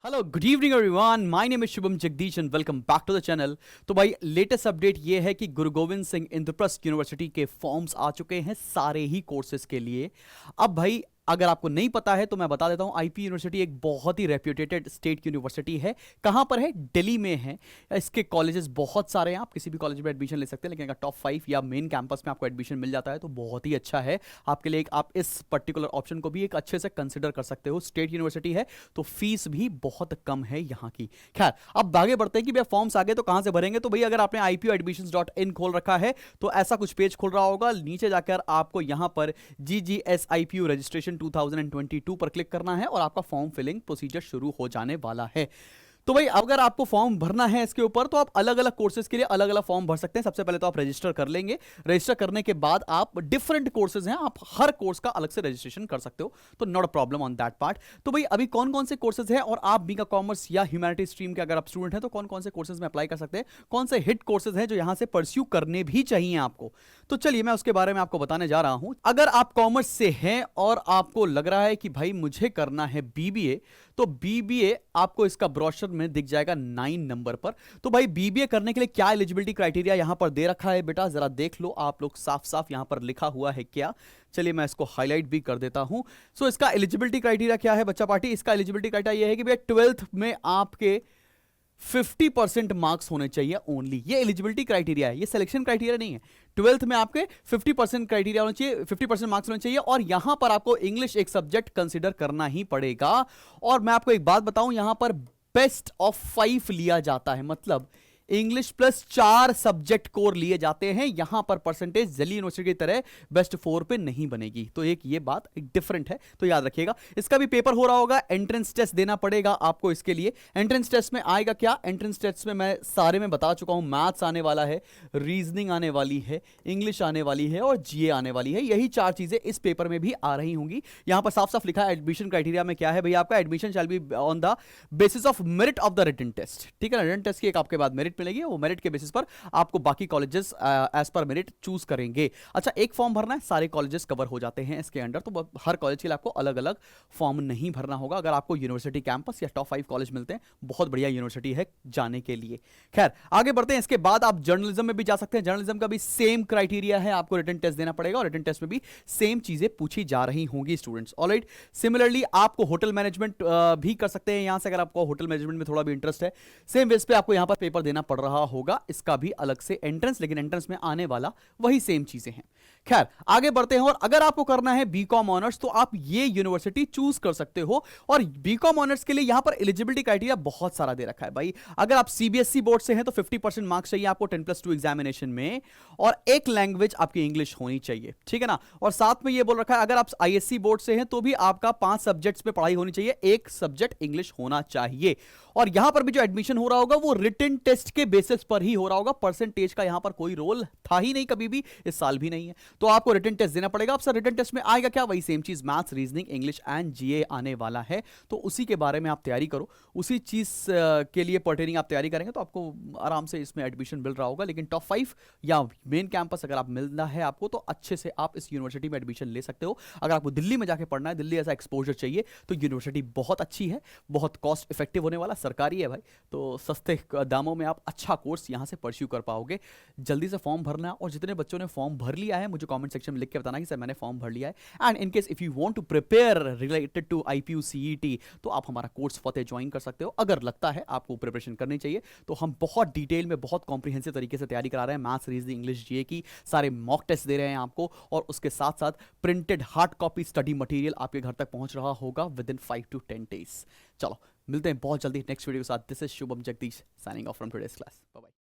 Hello good evening everyone, my name is Shubham Jagdish and welcome back to the channel. तो भाई latest update ये है कि गुरु गोविंद सिंह इंद्रप्रस्थ यूनिवर्सिटी के फॉर्म्स आ चुके हैं सारे ही कोर्सेज के लिए। अब भाई अगर आपको नहीं पता है तो मैं बता देता हूं, आईपी यूनिवर्सिटी एक बहुत ही रेप्यूटेड स्टेट यूनिवर्सिटी है। कहां पर है? दिल्ली में है। इसके कॉलेजेस बहुत सारे हैं, आप किसी भी कॉलेज में एडमिशन ले सकते हैं, लेकिन अगर टॉप 5 या मेन कैंपस में आपको एडमिशन मिल जाता है तो बहुत ही अच्छा है आपके लिए। आप इस पर्टिकुलर ऑप्शन को भी एक अच्छे से कंसिडर कर सकते हो। स्टेट यूनिवर्सिटी है तो फीस भी बहुत कम है यहाँ की। खैर अब आगे बढ़ते हैं कि भैया फॉर्म्स आ गए तो कहां से भरेंगे। तो भैया अगर आपने ipuadmissions.in खोल रखा है तो ऐसा कुछ पेज खोल रहा होगा। नीचे जाकर आपको यहां पर GGS-IPU रजिस्ट्रेशन 2022 पर क्लिक करना है और आपका फॉर्म फिलिंग प्रोसीजर शुरू हो जाने वाला है। तो भाई अगर आपको फॉर्म भरना है इसके ऊपर तो आप अलग अलग कोर्सेज के लिए अलग अलग फॉर्म भर सकते हैं। सबसे पहले तो आप रजिस्टर कर लेंगे। रजिस्टर करने के बाद आप डिफरेंट कोर्सेज हैं, आप हर कोर्स का अलग से रजिस्ट्रेशन कर सकते हो, तो not a problem on that part. तो भाई अभी कौन कौन से कोर्सेज हैं और आप बीका कॉमर्स या ह्यूमैनिटी स्ट्रीम के अगर आप स्टूडेंट हैं तो कौन कौन से कोर्सेज में अप्लाई कर सकते हैं, कौन से हिट कोर्सेज हैं जो यहां से परस्यू करने भी चाहिए आपको। तो चलिए मैं उसके बारे में आपको बताने जा रहा हूं। अगर आप कॉमर्स से हैं और आपको लग रहा है कि भाई मुझे करना है बीबीए, तो बीबीए आपको इसका ब्रोशर में दिख जाएगा 9 नंबर पर। तो भाई बीबीए करने के लिए क्या एलिजिबिलिटी क्राइटेरिया यहां पर दे रखा है बेटा, जरा देख लो आप लोग, साफ साफ यहां पर लिखा हुआ है क्या। चलिए मैं इसको हाईलाइट भी कर देता हूं। सो इसका एलिजिबिलिटी क्राइटेरिया क्या है बच्चा पार्टी? इसका एलिजिबिलिटी क्राइटेरिया यह है कि भैया 12th में आपके 50% मार्क्स होने चाहिए ओनली। ये एलिजिबिलिटी क्राइटेरिया है, ये सिलेक्शन क्राइटेरिया नहीं है। 12th में आपके 50% क्राइटेरिया होना चाहिए, 50% मार्क्स होने चाहिए और यहां पर आपको इंग्लिश एक सब्जेक्ट कंसीडर करना ही पड़ेगा। और मैं आपको एक बात बताऊं, यहां पर बेस्ट ऑफ 5 लिया जाता है, मतलब इंग्लिश प्लस 4 सब्जेक्ट कोर लिए जाते हैं। यहां पर परसेंटेज दिल्ली यूनिवर्सिटी की तरह बेस्ट 4 पे नहीं बनेगी। तो एक ये बात एक डिफरेंट है, तो याद रखिएगा। इसका भी पेपर हो रहा होगा, एंट्रेंस टेस्ट देना पड़ेगा आपको इसके लिए। एंट्रेंस टेस्ट में आएगा क्या? एंट्रेंस टेस्ट में मैं सारे में बता चुका हूं। मैथ्स आने वाला है, रीजनिंग आने वाली है, इंग्लिश आने वाली है और जीए आने वाली है। यही 4 चीजें इस पेपर में भी आ रही होंगी। यहां पर साफ साफ लिखा है एडमिशन क्राइटेरिया में क्या है भैया, आपका admission shall be on the basis of merit of the written test. ठीक है ना, रिटन टेस्ट की एक आपके बाद मेरिट मिलेगी, वो मेरिट के बेसिस पर आपको बाकी कॉलेजेस एज पर मेरिट चूज करेंगे। अच्छा, एक फॉर्म भरना है, सारे कॉलेजेस कवर हो जाते हैं इसके अंडर, तो हर कॉलेज के लिए आपको अलग अलग फॉर्म नहीं भरना होगा। अगर आपको यूनिवर्सिटी कैंपस या टॉप 5 कॉलेज मिलते हैं, बहुत बढ़िया यूनिवर्सिटी है जाने के लिए। खैर आगे बढ़ते हैं। इसके बाद आप जर्नलिज्म में भी जा सकते हैं। जर्नलिज्म का भी सेम क्राइटेरिया है, आपको रिटन टेस्ट देना पड़ेगा और रिटन टेस्ट में भी सेम चीजें पूछी जा रही होंगी स्टूडेंट्स। ऑलराइट, सिमिलरली आपको होटल मैनेजमेंट भी कर सकते हैं यहां से, अगर आपको होटल मैनेजमेंट में थोड़ा भी इंटरेस्ट है। सेम बेस पे आपको यहां पर पेपर देना पड़ रहा होगा, इसका भी अलग से एंट्रेंस, लेकिन एंट्रेंस में आने वाला वही सेम चीजें हैं। खैर आगे बढ़ते हैं। और अगर आपको करना है बीकॉम ऑनर्स तो आप ये यूनिवर्सिटी चूज कर सकते हो। और बीकॉम ऑनर्स के लिए यहां पर एलिजिबिलिटी क्राइटेरिया बहुत सारा दे रखा है भाई। अगर आप सीबीएसई बोर्ड से हैं तो 50% मार्क्स चाहिए आपको 10+2 एग्जामिनेशन में, और एक लैंग्वेज आपकी इंग्लिश होनी चाहिए, ठीक है ना। और साथ में ये बोल रखा है अगर आप आईएससी बोर्ड से हैं तो भी आपका 5 सब्जेक्ट्स में पढ़ाई होनी चाहिए, एक सब्जेक्ट इंग्लिश होना चाहिए। और यहां पर भी जो एडमिशन हो रहा होगा वो रिटन टेस्ट के बेसिस पर ही हो रहा होगा। परसेंटेज का यहां पर कोई रोल था ही नहीं कभी भी, इस साल भी नहीं है। तो आपको रिटन टेस्ट देना पड़ेगा। अब सर रिटन टेस्ट में आएगा क्या? वही सेम चीज, मैथ्स, रीजनिंग, इंग्लिश एंड जीए आने वाला है। तो उसी के बारे में आप तैयारी करो, उसी चीज के लिए पर्टेनिंग आप तैयारी करेंगे तो आपको आराम से इसमें एडमिशन मिल रहा होगा। लेकिन टॉप 5 या मेन कैंपस अगर आप मिलना है आपको तो अच्छे से आप इस यूनिवर्सिटी में एडमिशन ले सकते हो। अगर आपको दिल्ली में जाके पढ़ना है, दिल्ली ऐसा एक्सपोजर चाहिए, तो यूनिवर्सिटी बहुत अच्छी है, बहुत कॉस्ट इफेक्टिव होने वाला, सरकारी है भाई, तो सस्ते दामों में आप अच्छा कोर्स यहां से परस्यू कर पाओगे। जल्दी से फॉर्म भरना, और जितने बच्चों ने फॉर्म भर लिया है मुझे कमेंट सेक्शन में लिख के बताना कि सर मैंने फॉर्म भर लिया है। And in case if you want to prepare related to IPU CET तो आप हमारा कोर्स फतेह ज्वाइन कर सकते हो। अगर लगता है आपको प्रिपरेशन करनी चाहिए तो हम बहुत डिटेल में, बहुत कॉम्प्रिहेंसिव तरीके से तैयारी करा रहे हैं। मैथ्स, रीजनिंग, इंग्लिश, जीए की सारे मॉक टेस्ट दे रहे हैं आपको, और उसके साथ साथ printed hard copy study material आपके घर तक पहुंच रहा होगा विद इन 5 to 10 days। चलो मिलते हैं बहुत जल्दी नेक्स्ट वीडियो के साथ। This is Shubham Jagdish signing off from today's class. Bye bye.